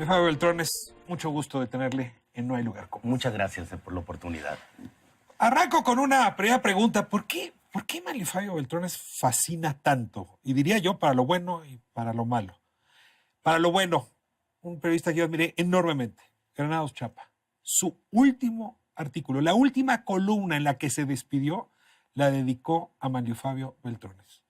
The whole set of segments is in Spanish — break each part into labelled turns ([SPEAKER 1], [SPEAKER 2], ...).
[SPEAKER 1] Fabio Beltrán, es mucho gusto de tenerle en No hay lugar común.
[SPEAKER 2] Muchas gracias por la oportunidad.
[SPEAKER 1] Arranco con una primera pregunta. ¿Por qué Manlio Fabio Beltrones fascina tanto? Y diría yo, para lo bueno y para lo malo. Para lo bueno, un periodista que yo admiré enormemente, Granados Chapa. Su último artículo, la última columna en la que se despidió, la dedicó a Manlio Fabio Beltrones.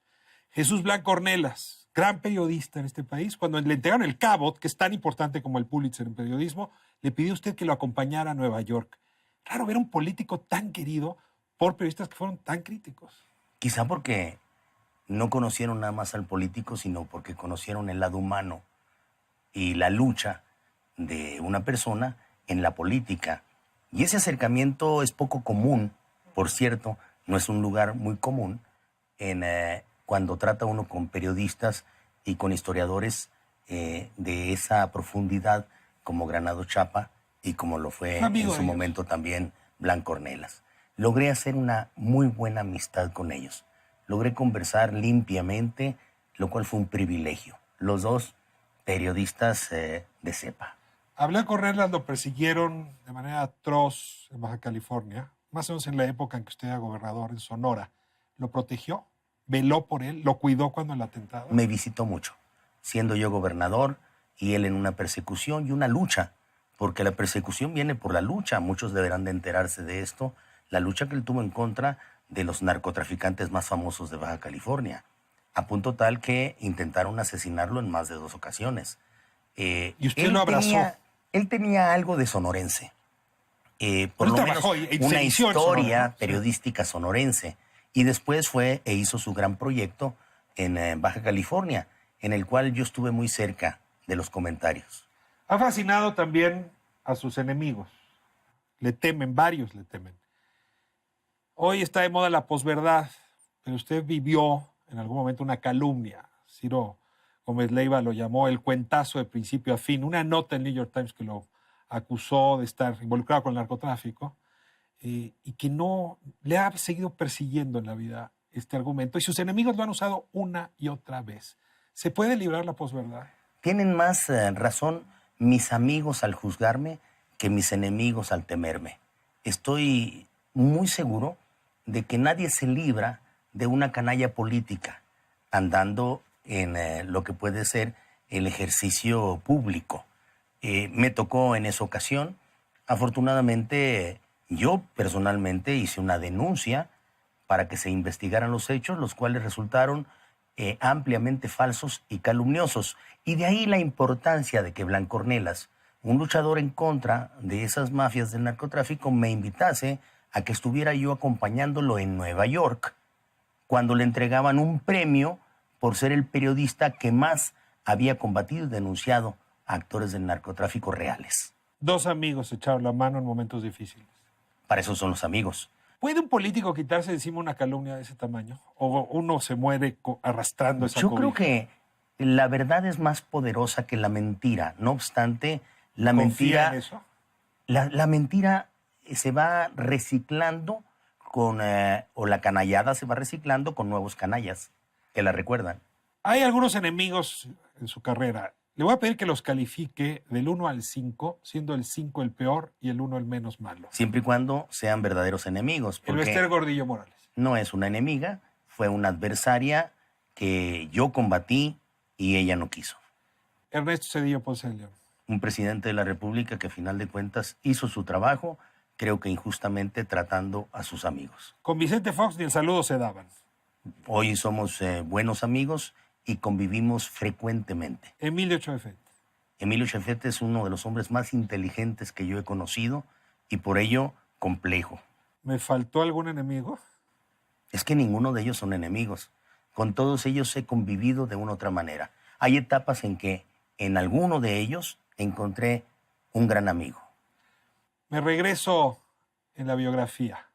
[SPEAKER 1] Jesús Blanco Ornelas, gran periodista en este país, cuando le entregaron el Cabot, que es tan importante como el Pulitzer en periodismo, le pidió a usted que lo acompañara a Nueva York. Raro ver un político tan querido por periodistas que fueron tan críticos.
[SPEAKER 2] Quizá porque no conocieron nada más al político, sino porque conocieron el lado humano y la lucha de una persona en la política. Y ese acercamiento es poco común, por cierto, no es un lugar muy común cuando trata uno con periodistas y con historiadores de esa profundidad como Granados Chapa y como lo fue en su momento también Blanco Ornelas. Logré hacer una muy buena amistad con ellos. Logré conversar limpiamente, lo cual fue un privilegio. Los dos periodistas de cepa.
[SPEAKER 1] A Blanco Ornelas lo persiguieron de manera atroz en Baja California, más o menos en la época en que usted era gobernador en Sonora. ¿Lo protegió? ¿Veló por él? ¿Lo cuidó cuando el atentado?
[SPEAKER 2] Me visitó mucho, siendo yo gobernador y él en una persecución y una lucha, porque la persecución viene por la lucha. Muchos deberán de enterarse de esto. La lucha que él tuvo en contra de los narcotraficantes más famosos de Baja California, a punto tal que intentaron asesinarlo en más de 2 ocasiones.
[SPEAKER 1] ¿Y usted lo abrazó?
[SPEAKER 2] Él tenía algo de sonorense, por lo menos una historia
[SPEAKER 1] Sonora, ¿no?
[SPEAKER 2] periodística sonorense, y después fue e hizo su gran proyecto en Baja California, en el cual yo estuve muy cerca de los comentarios.
[SPEAKER 1] Ha fascinado también a sus enemigos. Le temen, varios le temen. Hoy está de moda la posverdad, pero usted vivió en algún momento una calumnia. Ciro Gómez Leiva lo llamó el cuentazo de principio a fin. Una nota en New York Times que lo acusó de estar involucrado con el narcotráfico y que no le ha seguido persiguiendo en la vida este argumento. Y sus enemigos lo han usado una y otra vez. ¿Se puede librar la posverdad?
[SPEAKER 2] Tienen más razón mis amigos al juzgarme que mis enemigos al temerme. Estoy muy seguro de que nadie se libra de una canalla política andando en lo que puede ser el ejercicio público. Me tocó en esa ocasión. Afortunadamente, yo personalmente hice una denuncia para que se investigaran los hechos, los cuales resultaron ampliamente falsos y calumniosos. Y de ahí la importancia de que Blanco Ornelas, un luchador en contra de esas mafias del narcotráfico, me invitase a que estuviera yo acompañándolo en Nueva York, cuando le entregaban un premio por ser el periodista que más había combatido y denunciado a actores del narcotráfico reales.
[SPEAKER 1] 2 amigos echaron la mano en momentos difíciles.
[SPEAKER 2] Para eso son los amigos.
[SPEAKER 1] ¿Puede un político quitarse de encima una calumnia de ese tamaño? ¿O uno se muere arrastrando esa cobija?
[SPEAKER 2] Yo creo que la verdad es más poderosa que la mentira. No obstante, la
[SPEAKER 1] ¿Confía
[SPEAKER 2] mentira...
[SPEAKER 1] en eso?
[SPEAKER 2] La mentira se va reciclando o la canallada se va reciclando con nuevos canallas que la recuerdan.
[SPEAKER 1] Hay algunos enemigos en su carrera. Le voy a pedir que los califique del 1 al 5, siendo el 5 el peor y el 1 el menos malo.
[SPEAKER 2] Siempre y cuando sean verdaderos enemigos.
[SPEAKER 1] El Esther Gordillo Morales.
[SPEAKER 2] No es una enemiga, fue una adversaria que yo combatí y ella no quiso.
[SPEAKER 1] Ernesto Zedillo Ponce de León.
[SPEAKER 2] Un presidente de la República que a final de cuentas hizo su trabajo, creo que injustamente tratando a sus amigos.
[SPEAKER 1] Con Vicente Fox ni el saludo se daban.
[SPEAKER 2] Hoy somos buenos amigos y convivimos frecuentemente.
[SPEAKER 1] Emilio Chafet.
[SPEAKER 2] Emilio Chafet es uno de los hombres más inteligentes que yo he conocido y por ello complejo.
[SPEAKER 1] ¿Me faltó algún enemigo?
[SPEAKER 2] Es que ninguno de ellos son enemigos. Con todos ellos he convivido de una u otra manera. Hay etapas en que en alguno de ellos encontré un gran amigo.
[SPEAKER 1] Me regreso en la biografía.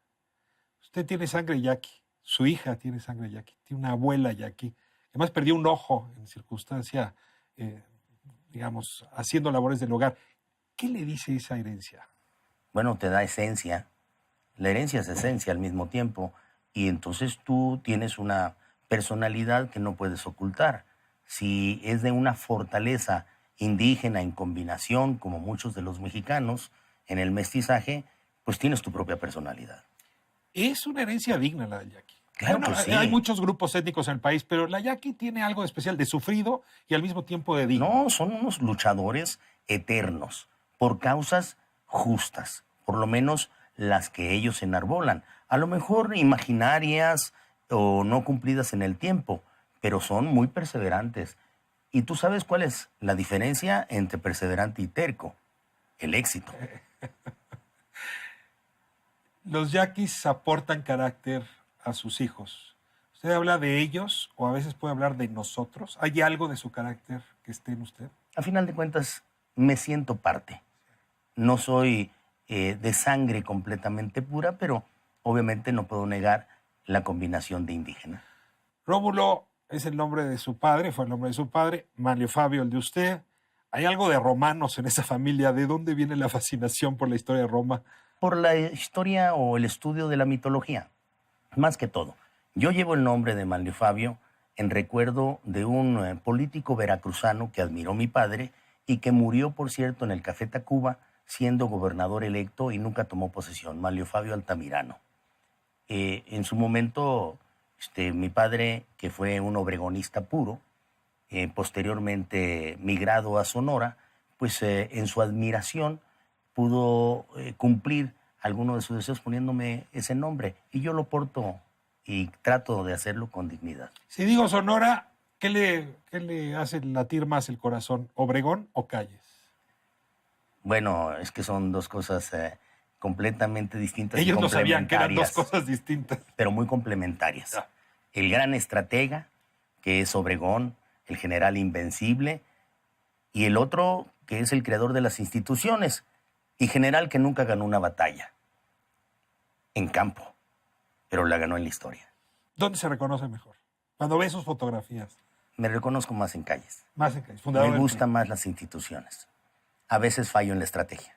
[SPEAKER 1] Usted tiene sangre yaqui. Su hija tiene sangre yaqui. Tiene una abuela yaqui. Además perdió un ojo en circunstancia, digamos, haciendo labores del hogar. ¿Qué le dice esa herencia?
[SPEAKER 2] Bueno, te da esencia. La herencia es esencia al mismo tiempo. Y entonces tú tienes una personalidad que no puedes ocultar. Si es de una fortaleza indígena en combinación, como muchos de los mexicanos, en el mestizaje, pues tienes tu propia personalidad.
[SPEAKER 1] Es una herencia digna la del yaqui.
[SPEAKER 2] Claro que sí.
[SPEAKER 1] Hay muchos grupos étnicos en el país, pero la yaqui tiene algo de especial, de sufrido y al mismo tiempo de digno.
[SPEAKER 2] No, son unos luchadores eternos, por causas justas, por lo menos las que ellos enarbolan. A lo mejor imaginarias o no cumplidas en el tiempo, pero son muy perseverantes. ¿Y tú sabes cuál es la diferencia entre perseverante y terco? El éxito.
[SPEAKER 1] Los yaquis aportan carácter a sus hijos. ¿Usted habla de ellos o a veces puede hablar de nosotros? ¿Hay algo de su carácter que esté en usted?
[SPEAKER 2] A final de cuentas, me siento parte. No soy de sangre completamente pura, pero obviamente no puedo negar la combinación de indígena.
[SPEAKER 1] Rómulo es el nombre de su padre, fue el nombre de su padre, Manlio Fabio el de usted. ¿Hay algo de romanos en esa familia? ¿De dónde viene la fascinación por la historia de Roma?
[SPEAKER 2] Por la historia o el estudio de la mitología, más que todo. Yo llevo el nombre de Manlio Fabio en recuerdo de un político veracruzano que admiró mi padre y que murió, por cierto, en el Café Tacuba, siendo gobernador electo y nunca tomó posesión, Manlio Fabio Altamirano. En su momento, mi padre, que fue un obregonista puro, posteriormente migrado a Sonora, pues en su admiración pudo cumplir alguno de sus deseos poniéndome ese nombre. Y yo lo porto y trato de hacerlo con dignidad.
[SPEAKER 1] Si digo Sonora, ¿qué le hace latir más el corazón? ¿Obregón o Calles?
[SPEAKER 2] Bueno, es que son dos cosas completamente distintas.
[SPEAKER 1] Ellos
[SPEAKER 2] y
[SPEAKER 1] no sabían que eran dos
[SPEAKER 2] complementarias,
[SPEAKER 1] cosas distintas.
[SPEAKER 2] pero muy complementarias.
[SPEAKER 1] Ya.
[SPEAKER 2] El gran estratega, que es Obregón, el general invencible, y el otro, que es el creador de las instituciones, y general que nunca ganó una batalla en campo, pero la ganó en la historia.
[SPEAKER 1] ¿Dónde se reconoce mejor? Cuando ve sus fotografías.
[SPEAKER 2] Me reconozco más en calles.
[SPEAKER 1] Más en Calles, fundador
[SPEAKER 2] Me
[SPEAKER 1] del
[SPEAKER 2] gustan
[SPEAKER 1] PRI.
[SPEAKER 2] más las instituciones. A veces fallo en la estrategia.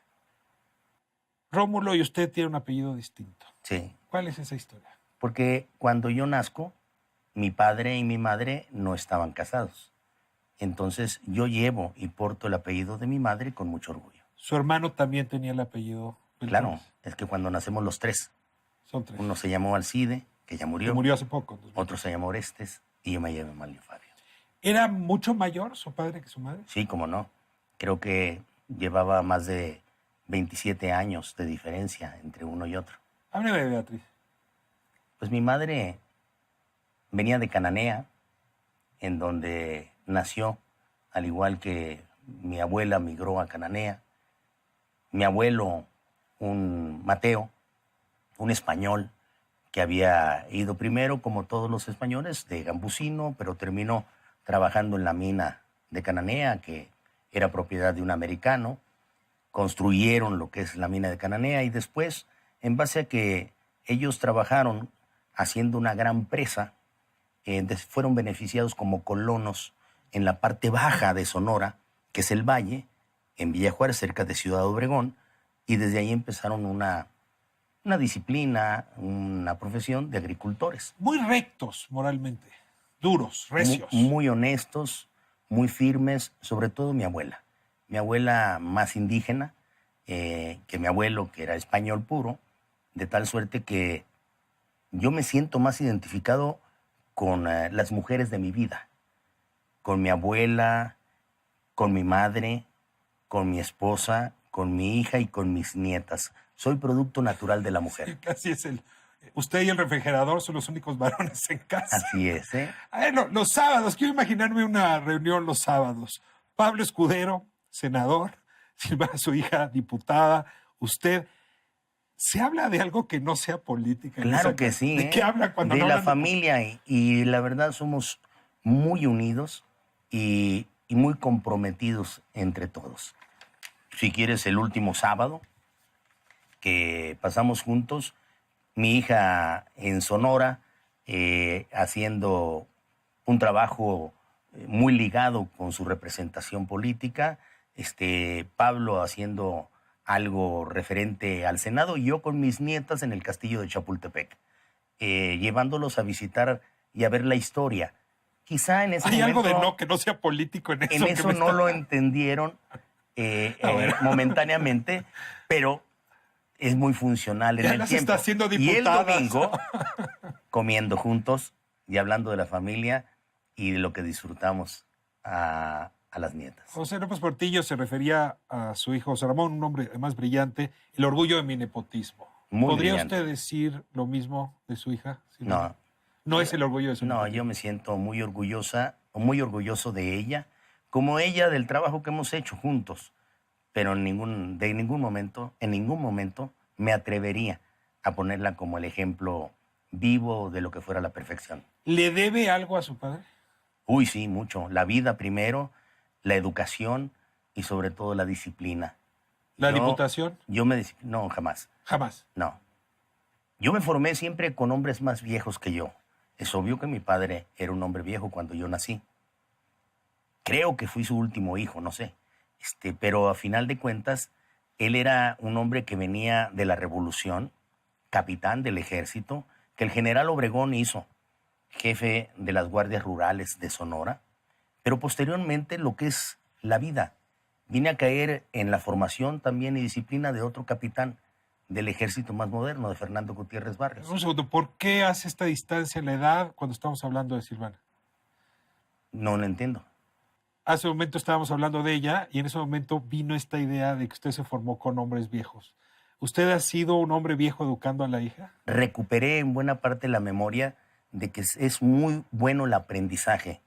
[SPEAKER 1] Rómulo y usted tienen un apellido distinto.
[SPEAKER 2] Sí,
[SPEAKER 1] ¿Cuál es esa historia?
[SPEAKER 2] porque cuando yo nazco, mi padre y mi madre no estaban casados. Entonces yo llevo y porto el apellido de mi madre con mucho orgullo.
[SPEAKER 1] Su hermano también tenía el apellido
[SPEAKER 2] Claro,
[SPEAKER 1] Beltrones.
[SPEAKER 2] es que cuando nacemos los tres,
[SPEAKER 1] Son tres.
[SPEAKER 2] uno se llamó Alcide, que ya
[SPEAKER 1] Que
[SPEAKER 2] murió,
[SPEAKER 1] murió hace poco. en 2000.
[SPEAKER 2] otro se llamó Orestes y yo me llevo Manlio Fabio.
[SPEAKER 1] ¿Era mucho mayor su padre que su madre?
[SPEAKER 2] Sí, cómo no. Creo que llevaba más de 27 años de diferencia entre uno y otro.
[SPEAKER 1] Hábleme de Beatriz.
[SPEAKER 2] Pues mi madre venía de Cananea, en donde nació, al igual que mi abuela migró a Cananea. Mi abuelo, un Mateo, un español, que había ido primero, como todos los españoles, de Gambusino, pero terminó trabajando en la mina de Cananea, que era propiedad de un americano. Construyeron lo que es la mina de Cananea y después, en base a que ellos trabajaron haciendo una gran presa, fueron beneficiados como colonos en la parte baja de Sonora, que es el Valle, en Villa Juárez, cerca de Ciudad Obregón, y desde ahí empezaron una disciplina, una profesión de agricultores.
[SPEAKER 1] Muy rectos moralmente. Duros, recios.
[SPEAKER 2] Muy honestos, muy firmes, sobre todo mi abuela. Mi abuela más indígena que mi abuelo, que era español puro, de tal suerte que yo me siento más identificado con las mujeres de mi vida, con mi abuela, con mi madre, con mi esposa, con mi hija y con mis nietas. Soy producto natural de la mujer.
[SPEAKER 1] Casi es el... Usted y el refrigerador son los únicos varones en casa.
[SPEAKER 2] Así es, ¿eh?
[SPEAKER 1] A ver, los sábados, quiero imaginarme una reunión los sábados. Pablo Escudero, senador, Silvana, su hija, diputada, usted. ¿Se habla de algo que no sea política?
[SPEAKER 2] Claro que sí.
[SPEAKER 1] ¿De qué habla cuando
[SPEAKER 2] de
[SPEAKER 1] no
[SPEAKER 2] la
[SPEAKER 1] hablan
[SPEAKER 2] familia y la verdad somos muy unidos y muy comprometidos entre todos. Si quieres, el último sábado que pasamos juntos, mi hija en Sonora haciendo un trabajo muy ligado con su representación política, Pablo haciendo algo referente al Senado y yo con mis nietas en el castillo de Chapultepec, llevándolos a visitar y a ver la historia quizá en ese
[SPEAKER 1] Hay
[SPEAKER 2] momento...
[SPEAKER 1] algo de no, que no sea político en eso.
[SPEAKER 2] En
[SPEAKER 1] que
[SPEAKER 2] eso
[SPEAKER 1] me
[SPEAKER 2] no
[SPEAKER 1] está-
[SPEAKER 2] lo entendieron momentáneamente, pero es muy funcional en
[SPEAKER 1] Ya
[SPEAKER 2] el
[SPEAKER 1] las
[SPEAKER 2] tiempo.
[SPEAKER 1] está haciendo
[SPEAKER 2] Y el
[SPEAKER 1] diputadas.
[SPEAKER 2] domingo, comiendo juntos y hablando de la familia y de lo que disfrutamos a las nietas.
[SPEAKER 1] José López Portillo se refería a su hijo José Ramón, un hombre además brillante, el orgullo de mi nepotismo.
[SPEAKER 2] Muy
[SPEAKER 1] ¿Podría
[SPEAKER 2] brillante.
[SPEAKER 1] usted decir lo mismo de su hija?
[SPEAKER 2] No.
[SPEAKER 1] No es el orgullo de su
[SPEAKER 2] No,
[SPEAKER 1] nepotismo.
[SPEAKER 2] yo me siento muy orgulloso de ella, como ella del trabajo que hemos hecho juntos, pero en ningún momento me atrevería a ponerla como el ejemplo vivo de lo que fuera la perfección.
[SPEAKER 1] ¿Le debe algo a su padre?
[SPEAKER 2] Uy, sí, mucho. La vida primero, la educación y sobre todo la disciplina.
[SPEAKER 1] ¿La
[SPEAKER 2] Yo-
[SPEAKER 1] diputación?
[SPEAKER 2] No, jamás.
[SPEAKER 1] Jamás.
[SPEAKER 2] No. Yo me formé siempre con hombres más viejos que yo. Es obvio que mi padre era un hombre viejo cuando yo nací. Creo que fui su último hijo, no sé. Pero a final de cuentas, él era un hombre que venía de la revolución, capitán del ejército, que el general Obregón hizo, jefe de las guardias rurales de Sonora. Pero posteriormente lo que es la vida, vine a caer en la formación también y disciplina de otro capitán del ejército más moderno, de Fernando Gutiérrez Barrios.
[SPEAKER 1] Un segundo, ¿por qué hace esta distancia en la edad cuando estamos hablando de Silvana?
[SPEAKER 2] No lo entiendo.
[SPEAKER 1] Hace un momento estábamos hablando de ella y en ese momento vino esta idea de que usted se formó con hombres viejos. ¿Usted ha sido un hombre viejo educando a la hija?
[SPEAKER 2] Recuperé en buena parte la memoria de que es muy bueno el aprendizaje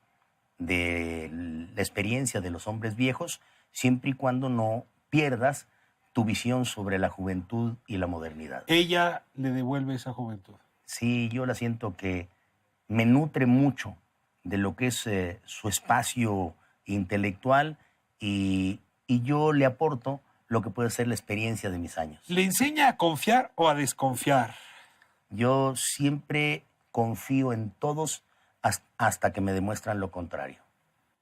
[SPEAKER 2] de la experiencia de los hombres viejos, siempre y cuando no pierdas tu visión sobre la juventud y la modernidad.
[SPEAKER 1] Ella le devuelve esa juventud.
[SPEAKER 2] Sí, yo la siento que me nutre mucho de lo que es su espacio intelectual y yo le aporto lo que puede ser la experiencia de mis años.
[SPEAKER 1] ¿Le enseña a confiar o a desconfiar?
[SPEAKER 2] Yo siempre confío en todos hasta que me demuestran lo contrario.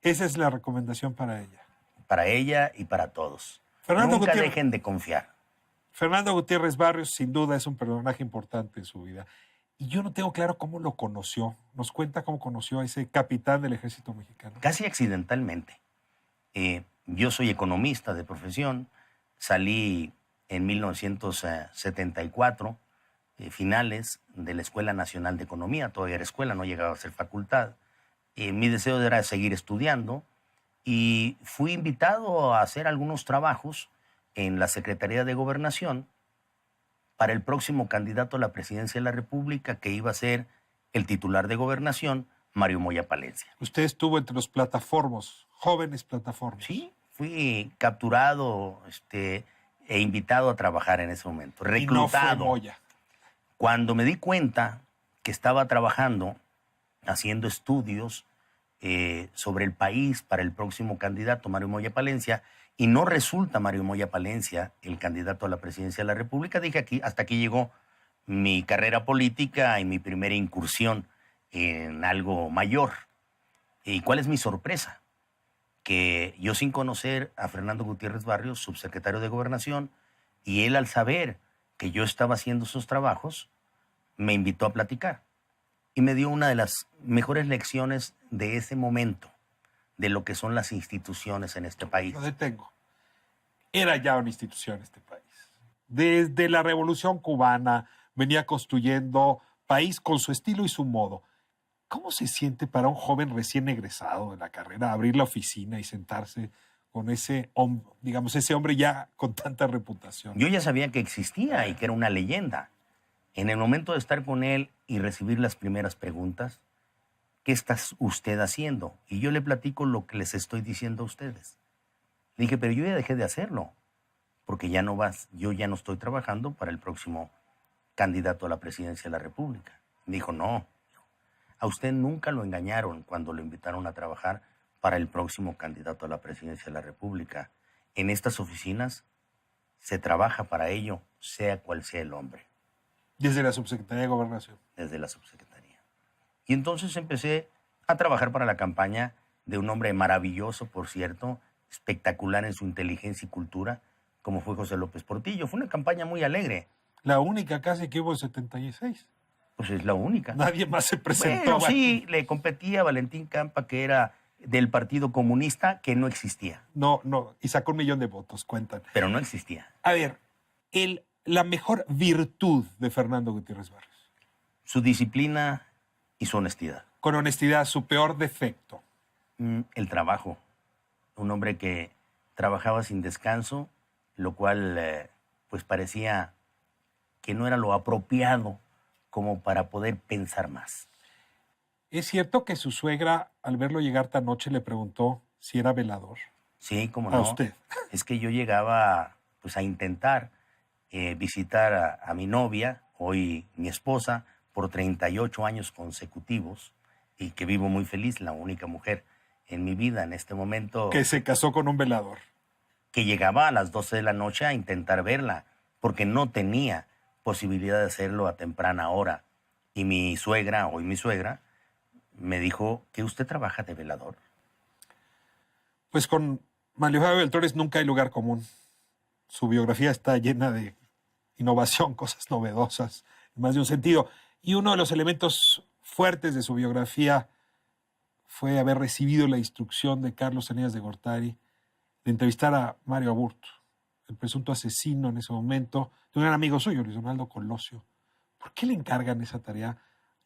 [SPEAKER 1] Esa es la recomendación para ella.
[SPEAKER 2] Para ella y para todos.
[SPEAKER 1] Fernando
[SPEAKER 2] Nunca
[SPEAKER 1] Gutiérrez.
[SPEAKER 2] dejen de confiar.
[SPEAKER 1] Fernando Gutiérrez Barrios, sin duda, es un personaje importante en su vida. Y yo no tengo claro cómo lo conoció. Nos cuenta cómo conoció a ese capitán del ejército mexicano.
[SPEAKER 2] Casi accidentalmente. Yo soy economista de profesión. Salí en 1974, finales de la Escuela Nacional de Economía. Todavía era escuela, no llegaba a ser facultad. Mi deseo era seguir estudiando y fui invitado a hacer algunos trabajos en la Secretaría de Gobernación para el próximo candidato a la presidencia de la República, que iba a ser el titular de Gobernación, Mario Moya Palencia.
[SPEAKER 1] Usted estuvo entre los plataformos, jóvenes plataformas.
[SPEAKER 2] Sí, fui capturado e invitado a trabajar en ese momento,
[SPEAKER 1] Y no fue
[SPEAKER 2] reclutado.
[SPEAKER 1] Moya.
[SPEAKER 2] Cuando me di cuenta que estaba trabajando, haciendo estudios sobre el país para el próximo candidato, Mario Moya Palencia, y no resulta Mario Moya Palencia el candidato a la presidencia de la República, dije hasta aquí llegó mi carrera política y mi primera incursión en algo mayor. ¿Y cuál es mi sorpresa? Que yo, sin conocer a Fernando Gutiérrez Barrios, subsecretario de Gobernación, y él, al saber que yo estaba haciendo esos trabajos, me invitó a platicar y me dio una de las mejores lecciones de ese momento, de lo que son las instituciones en este país.
[SPEAKER 1] Lo detengo. Era ya una institución este país. Desde la Revolución Cubana venía construyendo país con su estilo y su modo. ¿Cómo se siente para un joven recién egresado de la carrera abrir la oficina y sentarse con ese hombre ya con tanta reputación?
[SPEAKER 2] Yo ya sabía que existía y que era una leyenda. En el momento de estar con él y recibir las primeras preguntas, ¿qué está usted haciendo? Y yo le platico lo que les estoy diciendo a ustedes. Le dije, pero yo ya dejé de hacerlo, porque yo ya no estoy trabajando para el próximo candidato a la presidencia de la República. Me dijo, no, a usted nunca lo engañaron cuando lo invitaron a trabajar para el próximo candidato a la presidencia de la República. En estas oficinas se trabaja para ello, sea cual sea el hombre.
[SPEAKER 1] Desde la Subsecretaría de Gobernación.
[SPEAKER 2] Desde la subsecretaría. Y entonces empecé a trabajar para la campaña de un hombre maravilloso, por cierto, espectacular en su inteligencia y cultura, como fue José López Portillo. Fue una campaña muy alegre.
[SPEAKER 1] La única casi que hubo en 76.
[SPEAKER 2] Pues es la única.
[SPEAKER 1] Nadie más se presentó.
[SPEAKER 2] Bueno, sí, le competía a Valentín Campa, que era del Partido Comunista, que no existía.
[SPEAKER 1] No, y sacó 1 millón de votos, cuentan.
[SPEAKER 2] Pero no existía.
[SPEAKER 1] A ver, la mejor virtud de Fernando Gutiérrez Barrios.
[SPEAKER 2] Su disciplina y su honestidad.
[SPEAKER 1] Con honestidad, su peor defecto.
[SPEAKER 2] El trabajo. Un hombre que trabajaba sin descanso, lo cual pues parecía que no era lo apropiado como para poder pensar más.
[SPEAKER 1] ¿Es cierto que su suegra, al verlo llegar tan noche, le preguntó si era velador?
[SPEAKER 2] Sí, cómo
[SPEAKER 1] A
[SPEAKER 2] no.
[SPEAKER 1] usted.
[SPEAKER 2] Es que yo llegaba pues a intentar visitar a mi novia, hoy mi esposa, por 38 años consecutivos y que vivo muy feliz, la única mujer en mi vida en este momento.
[SPEAKER 1] Que se casó con un velador.
[SPEAKER 2] Que llegaba a las 12 de la noche a intentar verla, porque no tenía posibilidad de hacerlo a temprana hora. Y mi suegra, hoy mi suegra, me dijo que usted trabaja de velador.
[SPEAKER 1] Pues con Manlio Fabio Beltrones nunca hay lugar común. Su biografía está llena de innovación, cosas novedosas, en más de un sentido. Y uno de los elementos fuertes de su biografía fue haber recibido la instrucción de Carlos Eneas de Gortari de entrevistar a Mario Aburto, el presunto asesino en ese momento de un gran amigo suyo, Luis Donaldo Colosio. ¿Por qué le encargan esa tarea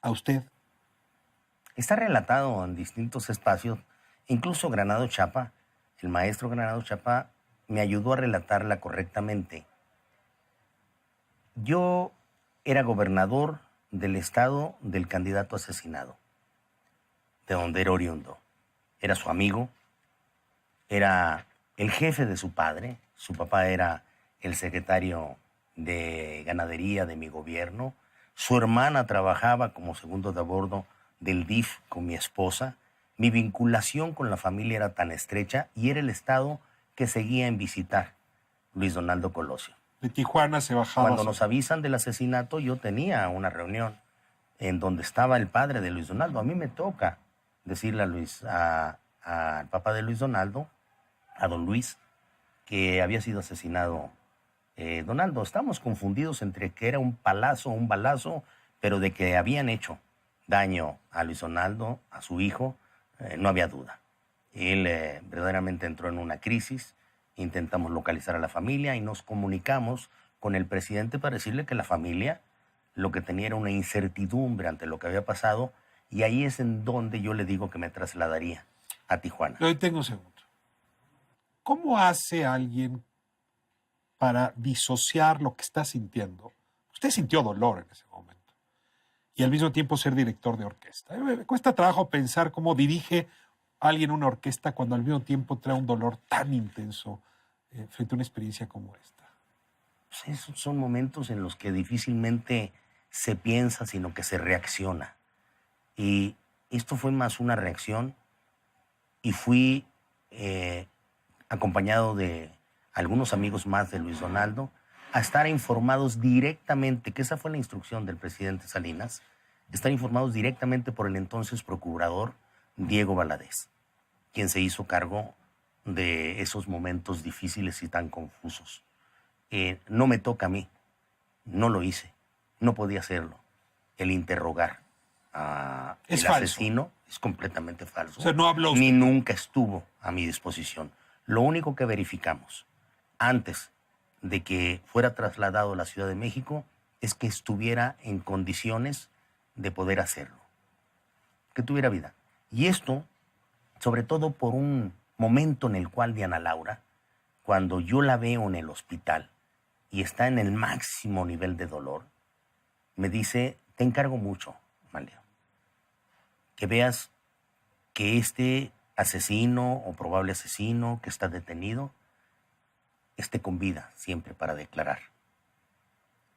[SPEAKER 1] a usted?
[SPEAKER 2] Está relatado en distintos espacios, incluso Granado Chapa, el maestro Granado Chapa me ayudó a relatarla correctamente. Yo era gobernador del estado del candidato asesinado, de donde era oriundo. Era su amigo, era el jefe de su padre, su papá era el secretario de ganadería de mi gobierno, su hermana trabajaba como segundo de a bordo del DIF con mi esposa, mi vinculación con la familia era tan estrecha y era el estado que seguía en visitar Luis Donaldo Colosio.
[SPEAKER 1] De Tijuana se bajaba.
[SPEAKER 2] Cuando nos avisan del asesinato, yo tenía una reunión en donde estaba el padre de Luis Donaldo. A mí me toca decirle al papá de Luis Donaldo, a don Luis, que había sido asesinado Donaldo. Estamos confundidos entre que era un palazo o un balazo, pero de que habían hecho daño a Luis Donaldo, a su hijo, no había duda. Él verdaderamente entró en una crisis, intentamos localizar a la familia y nos comunicamos con el presidente para decirle que la familia lo que tenía era una incertidumbre ante lo que había pasado y ahí es en donde yo le digo que me trasladaría a Tijuana.
[SPEAKER 1] Hoy tengo un segundo. ¿Cómo hace alguien para disociar lo que está sintiendo? Usted sintió dolor en ese momento y al mismo tiempo ser director de orquesta. Me cuesta trabajo pensar cómo dirige alguien una orquesta cuando al mismo tiempo trae un dolor tan intenso frente a una experiencia como esta.
[SPEAKER 2] Pues esos son momentos en los que difícilmente se piensa, sino que se reacciona. Y esto fue más una reacción y fui acompañado de algunos amigos más de Luis Donaldo a estar informados directamente, que esa fue la instrucción del presidente Salinas, estar informados directamente por el entonces procurador Diego Valadez, quien se hizo cargo de esos momentos difíciles y tan confusos. No me toca a mí, no lo hice, no podía hacerlo. El interrogar al asesino es completamente falso.
[SPEAKER 1] O sea, no habló usted.
[SPEAKER 2] Ni nunca estuvo a mi disposición. Lo único que verificamos antes de que fuera trasladado a la Ciudad de México es que estuviera en condiciones de poder hacerlo, que tuviera vida. Y esto, sobre todo por un momento en el cual Diana Laura, cuando yo la veo en el hospital y está en el máximo nivel de dolor, me dice, te encargo mucho, Manlio, que veas que este asesino o probable asesino que está detenido esté con vida siempre para declarar.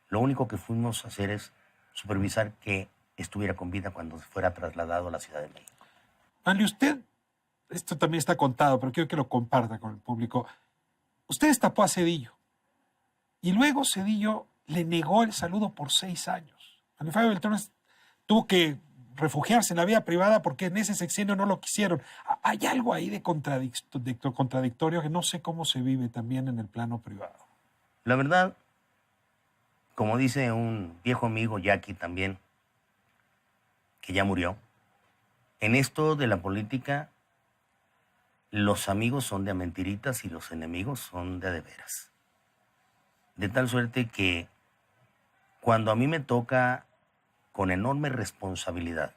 [SPEAKER 2] Lo único que fuimos a hacer es supervisar que estuviera con vida cuando fuera trasladado a la Ciudad de México.
[SPEAKER 1] Manlio, usted, esto también está contado, pero quiero que lo comparta con el público. Usted destapó a Zedillo y luego Zedillo le negó el saludo por 6 años. Manlio Fabio Beltrones tuvo que refugiarse en la vida privada porque en ese sexenio no lo quisieron. Hay algo ahí de contradictorio que no sé cómo se vive también en el plano privado.
[SPEAKER 2] La verdad, como dice un viejo amigo, Jackie también, que ya murió. En esto de la política, los amigos son de a mentiritas y los enemigos son de a de veras. De tal suerte que cuando a mí me toca con enorme responsabilidad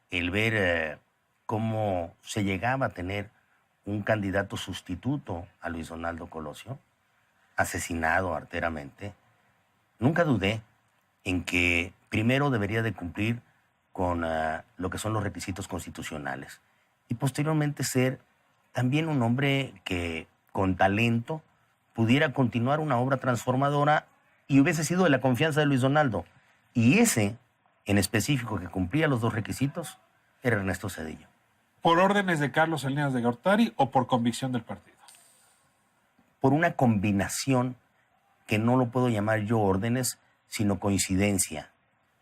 [SPEAKER 2] el ver cómo se llegaba a tener un candidato sustituto a Luis Donaldo Colosio, asesinado arteramente, nunca dudé en que primero debería de cumplir con lo que son los requisitos constitucionales y posteriormente ser también un hombre que con talento pudiera continuar una obra transformadora y hubiese sido de la confianza de Luis Donaldo. Y ese, en específico, que cumplía los dos requisitos, era Ernesto Zedillo.
[SPEAKER 1] ¿Por órdenes de Carlos Salinas de Gortari o por convicción del partido?
[SPEAKER 2] Por una combinación que no lo puedo llamar yo órdenes, sino coincidencia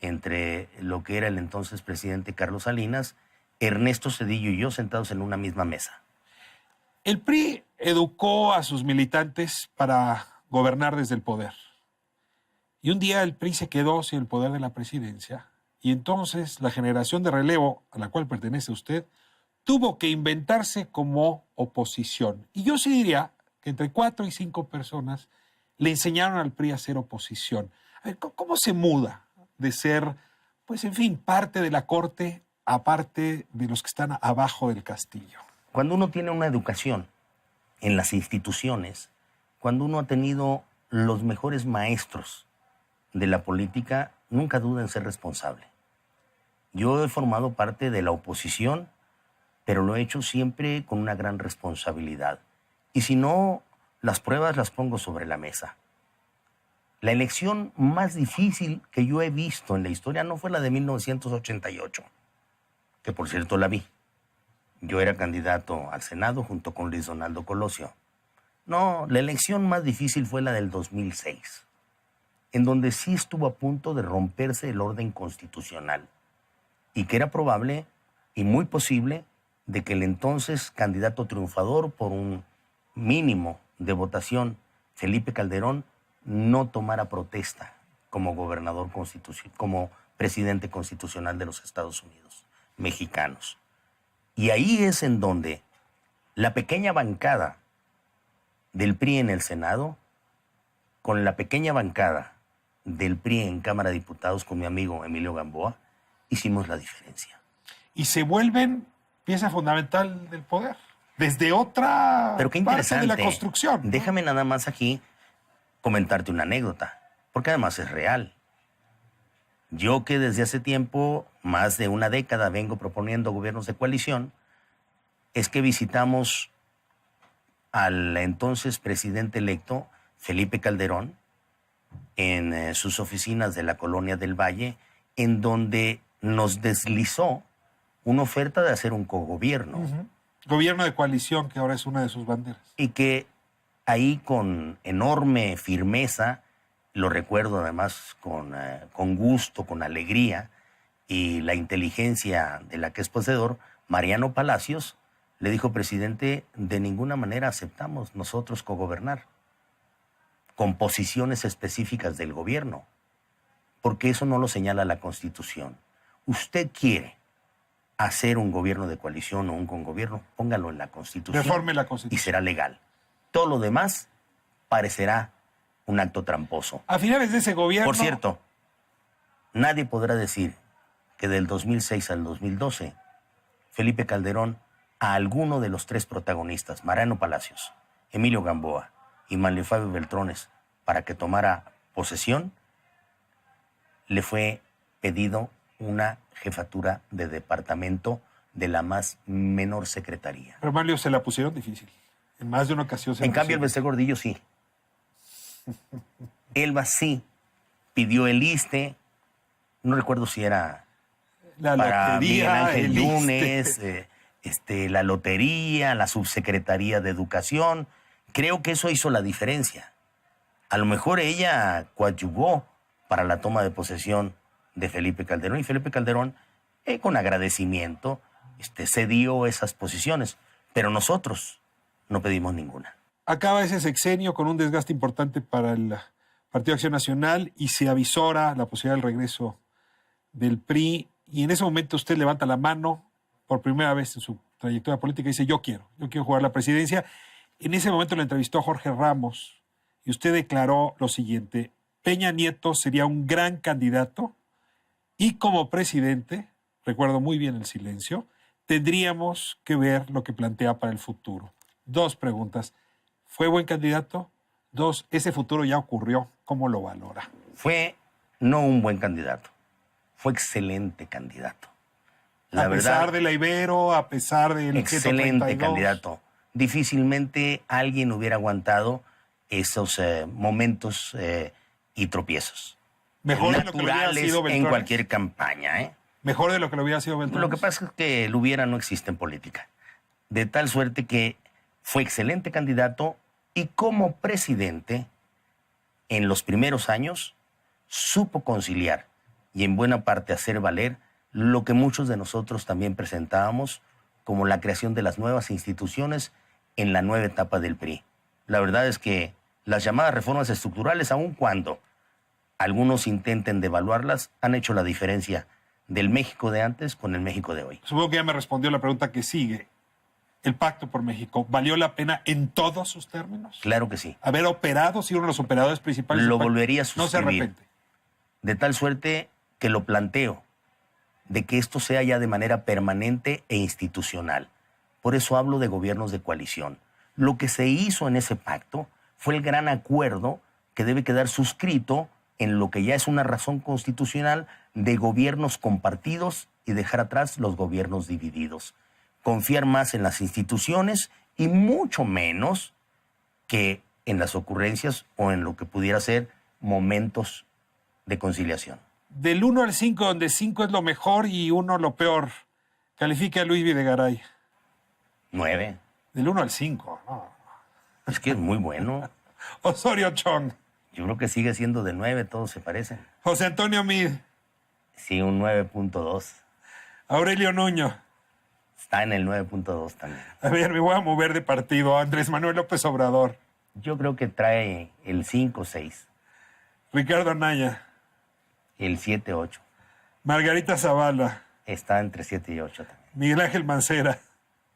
[SPEAKER 2] entre lo que era el entonces presidente Carlos Salinas, Ernesto Zedillo y yo sentados en una misma mesa.
[SPEAKER 1] El PRI educó a sus militantes para gobernar desde el poder. Y un día el PRI se quedó sin el poder de la presidencia y entonces la generación de relevo a la cual pertenece usted tuvo que inventarse como oposición. Y yo sí diría que entre 4 y 5 personas le enseñaron al PRI a hacer oposición. A ver, ¿cómo se muda de ser, pues en fin, parte de la corte a parte de los que están abajo del castillo?
[SPEAKER 2] Cuando uno tiene una educación en las instituciones, cuando uno ha tenido los mejores maestros de la política, nunca duda en ser responsable. Yo he formado parte de la oposición, pero lo he hecho siempre con una gran responsabilidad. Y si no, las pruebas las pongo sobre la mesa. La elección más difícil que yo he visto en la historia no fue la de 1988, que por cierto la vi. Yo era candidato al Senado junto con Luis Donaldo Colosio. No, la elección más difícil fue la del 2006, en donde sí estuvo a punto de romperse el orden constitucional y que era probable y muy posible de que el entonces candidato triunfador por un mínimo de votación, Felipe Calderón, no tomara protesta como gobernador como presidente constitucional de los Estados Unidos mexicanos. Y ahí es en donde la pequeña bancada del PRI en el Senado, con la pequeña bancada del PRI en Cámara de Diputados con mi amigo Emilio Gamboa, hicimos la diferencia.
[SPEAKER 1] Y se vuelven pieza fundamental del poder, desde otra
[SPEAKER 2] Pero qué
[SPEAKER 1] parte de la
[SPEAKER 2] interesante.
[SPEAKER 1] construcción, ¿no?
[SPEAKER 2] Déjame nada más aquí comentarte una anécdota, porque además es real. Yo que desde hace tiempo, más de una década, vengo proponiendo gobiernos de coalición, es que visitamos al entonces presidente electo, Felipe Calderón, en sus oficinas de la Colonia del Valle, en donde nos deslizó una oferta de hacer un cogobierno.
[SPEAKER 1] Uh-huh. Gobierno de coalición, que ahora es una de sus banderas.
[SPEAKER 2] Y que ahí con enorme firmeza, lo recuerdo además con gusto, con alegría, y la inteligencia de la que es poseedor, Mariano Palacios, le dijo: presidente, de ninguna manera aceptamos nosotros cogobernar con posiciones específicas del gobierno, porque eso no lo señala la Constitución. Usted quiere hacer un gobierno de coalición o un congobierno, póngalo en la Constitución.
[SPEAKER 1] Reforme la Constitución.
[SPEAKER 2] Y será legal. Todo lo demás parecerá un acto tramposo.
[SPEAKER 1] A finales de ese gobierno...
[SPEAKER 2] Por cierto, nadie podrá decir que del 2006 al 2012, Felipe Calderón, a alguno de los 3 protagonistas, Mariano Palacios, Emilio Gamboa y Manlio Fabio Beltrones, para que tomara posesión, le fue pedido una jefatura de departamento de la más menor secretaría.
[SPEAKER 1] Pero Manlio se la pusieron difícil. En más de una ocasión se
[SPEAKER 2] En cambio, el Bester Gordillo sí. Elba sí pidió el ISSSTE, no recuerdo si era
[SPEAKER 1] la
[SPEAKER 2] para
[SPEAKER 1] lotería,
[SPEAKER 2] Miguel Ángel
[SPEAKER 1] el
[SPEAKER 2] Yunes,
[SPEAKER 1] ISSSTE.
[SPEAKER 2] la lotería, la subsecretaría de Educación. Creo que eso hizo la diferencia. A lo mejor ella coadyuvó para la toma de posesión de Felipe Calderón, y Felipe Calderón, con agradecimiento, cedió esas posiciones, pero nosotros no pedimos ninguna.
[SPEAKER 1] Acaba ese sexenio con un desgaste importante para el Partido Acción Nacional y se avisora la posibilidad del regreso del PRI y en ese momento usted levanta la mano por primera vez en su trayectoria política y dice, yo quiero jugar la presidencia. En ese momento lo entrevistó Jorge Ramos y usted declaró lo siguiente: Peña Nieto sería un gran candidato y como presidente, recuerdo muy bien el silencio, tendríamos que ver lo que plantea para el futuro. 2 preguntas. ¿Fue buen candidato? 2, ese futuro ya ocurrió. ¿Cómo lo valora?
[SPEAKER 2] Fue no un buen candidato, fue excelente candidato.
[SPEAKER 1] A pesar de la Ibero, a pesar del
[SPEAKER 2] excelente
[SPEAKER 1] 132.
[SPEAKER 2] candidato. Difícilmente alguien hubiera aguantado esos momentos y tropiezos.
[SPEAKER 1] Mejor de lo que lo hubiera
[SPEAKER 2] naturales
[SPEAKER 1] sido
[SPEAKER 2] en
[SPEAKER 1] Beltrones.
[SPEAKER 2] cualquier campaña, ¿eh?
[SPEAKER 1] Mejor de lo que lo hubiera sido Beltrones.
[SPEAKER 2] Lo que pasa es que el hubiera no existe en política. De tal suerte que fue excelente candidato y como presidente, en los primeros años, supo conciliar y en buena parte hacer valer lo que muchos de nosotros también presentábamos como la creación de las nuevas instituciones en la nueva etapa del PRI. La verdad es que las llamadas reformas estructurales, aun cuando algunos intenten devaluarlas, han hecho la diferencia del México de antes con el México de hoy.
[SPEAKER 1] Supongo que ya me respondió la pregunta que sigue. ¿El Pacto por México valió la pena en todos sus términos?
[SPEAKER 2] Claro que sí.
[SPEAKER 1] Haber operado, si uno de los operadores principales...
[SPEAKER 2] Lo
[SPEAKER 1] del pacto,
[SPEAKER 2] volvería a
[SPEAKER 1] no se
[SPEAKER 2] suscribir.
[SPEAKER 1] arrepiente.
[SPEAKER 2] De tal suerte que lo planteo, de que esto sea ya de manera permanente e institucional. Por eso hablo de gobiernos de coalición. Lo que se hizo en ese pacto fue el gran acuerdo que debe quedar suscrito en lo que ya es una razón constitucional de gobiernos compartidos y dejar atrás los gobiernos divididos. Confiar más en las instituciones y mucho menos que en las ocurrencias o en lo que pudiera ser momentos de conciliación.
[SPEAKER 1] Del 1 al 5, donde 5 es lo mejor y 1 lo peor, califica a Luis Videgaray.
[SPEAKER 2] 9.
[SPEAKER 1] Del 1 al 5. No.
[SPEAKER 2] Es que es muy bueno.
[SPEAKER 1] Osorio Chong.
[SPEAKER 2] Yo creo que sigue siendo de 9, todos se parecen.
[SPEAKER 1] José Antonio Mid.
[SPEAKER 2] Sí, un 9.2.
[SPEAKER 1] Aurelio Nuño.
[SPEAKER 2] Está en el 9.2 también.
[SPEAKER 1] A ver, me voy a mover de partido. Andrés Manuel López Obrador.
[SPEAKER 2] Yo creo que trae el 5-6,
[SPEAKER 1] Ricardo Anaya.
[SPEAKER 2] el 7-8.
[SPEAKER 1] Margarita Zavala.
[SPEAKER 2] Está entre 7 y 8 también.
[SPEAKER 1] Miguel Ángel Mancera.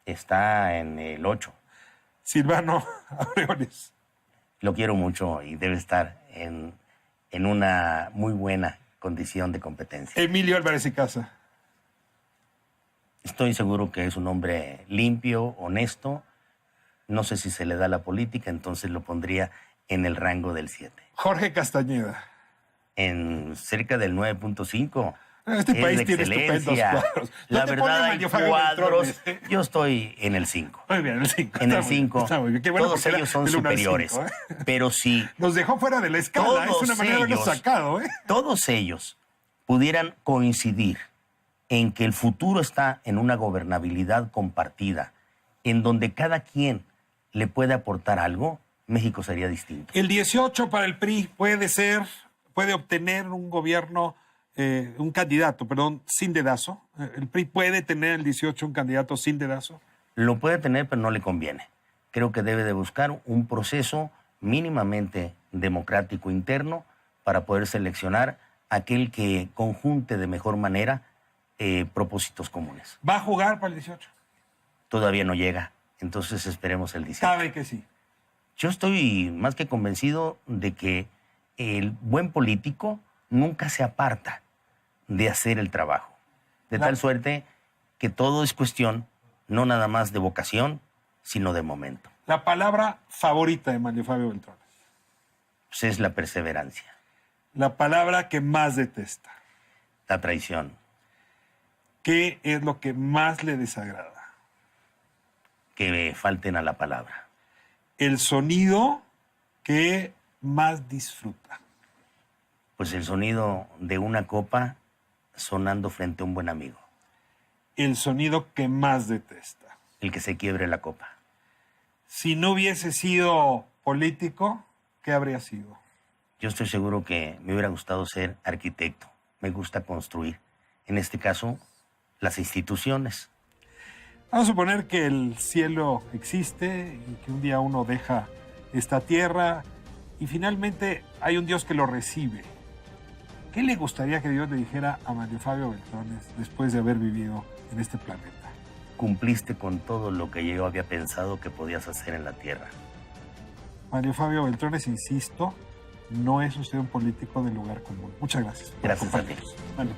[SPEAKER 2] Está en el 8.
[SPEAKER 1] Silvano Aureoles.
[SPEAKER 2] Lo quiero mucho y debe estar en una muy buena condición de competencia.
[SPEAKER 1] Emilio Álvarez y Casa.
[SPEAKER 2] Estoy seguro que es un hombre limpio, honesto. No sé si se le da la política, entonces lo pondría en el rango del 7.
[SPEAKER 1] Jorge Castañeda.
[SPEAKER 2] En cerca del 9.5.
[SPEAKER 1] Este
[SPEAKER 2] Es
[SPEAKER 1] país
[SPEAKER 2] de
[SPEAKER 1] tiene estupendos
[SPEAKER 2] excelencia.
[SPEAKER 1] cuadros. No
[SPEAKER 2] La
[SPEAKER 1] te
[SPEAKER 2] verdad,
[SPEAKER 1] pongas
[SPEAKER 2] hay
[SPEAKER 1] Mario Fabio
[SPEAKER 2] cuadros.
[SPEAKER 1] Beltrones, ¿eh?
[SPEAKER 2] Yo estoy en el 5.
[SPEAKER 1] Muy bien, el 5.
[SPEAKER 2] En el 5.
[SPEAKER 1] Está muy bien. Qué bueno,
[SPEAKER 2] Todos
[SPEAKER 1] porque era
[SPEAKER 2] ellos son
[SPEAKER 1] del 1 al
[SPEAKER 2] superiores.
[SPEAKER 1] 5, ¿eh?
[SPEAKER 2] Pero si
[SPEAKER 1] Nos dejó fuera de la escala. Es una manera de habernos sacado, ¿eh?
[SPEAKER 2] todos ellos pudieran coincidir en que el futuro está en una gobernabilidad compartida, en donde cada quien le puede aportar algo, México sería distinto.
[SPEAKER 1] El 18 para el PRI puede obtener un gobierno, un candidato, perdón, sin dedazo. El PRI puede tener el 18 un candidato sin dedazo.
[SPEAKER 2] Lo puede tener, pero no le conviene. Creo que debe de buscar un proceso mínimamente democrático interno para poder seleccionar aquel que conjunte de mejor manera propósitos comunes.
[SPEAKER 1] ¿Va a jugar para el 18?
[SPEAKER 2] Todavía no llega, entonces esperemos el 18.
[SPEAKER 1] Sabe que sí.
[SPEAKER 2] Yo estoy más que convencido de que el buen político nunca se aparta de hacer el trabajo. De tal suerte que todo es cuestión no nada más de vocación, sino de momento.
[SPEAKER 1] La palabra favorita de Mario Fabio Beltrones.
[SPEAKER 2] Pues es la perseverancia,
[SPEAKER 1] La palabra que más detesta.
[SPEAKER 2] la traición,
[SPEAKER 1] ¿Qué es lo que más le desagrada?
[SPEAKER 2] que falten a la palabra.
[SPEAKER 1] El sonido que más disfruta.
[SPEAKER 2] Pues el sonido de una copa sonando frente a un buen amigo.
[SPEAKER 1] El sonido que más detesta.
[SPEAKER 2] El que se quiebre la copa.
[SPEAKER 1] Si no hubiese sido político, ¿qué habría sido?
[SPEAKER 2] Yo estoy seguro que me hubiera gustado ser arquitecto. Me gusta construir. En este caso, las instituciones.
[SPEAKER 1] Vamos a suponer que el cielo existe y que un día uno deja esta tierra y finalmente hay un Dios que lo recibe. ¿Qué le gustaría que Dios le dijera a Manlio Fabio Beltrones después de haber vivido en este planeta?
[SPEAKER 2] Cumpliste con todo lo que yo había pensado que podías hacer en la tierra.
[SPEAKER 1] Manlio Fabio Beltrones, insisto, no es usted un político del lugar común. Muchas gracias por
[SPEAKER 2] Gracias a ti.
[SPEAKER 1] acompañarnos. Vale.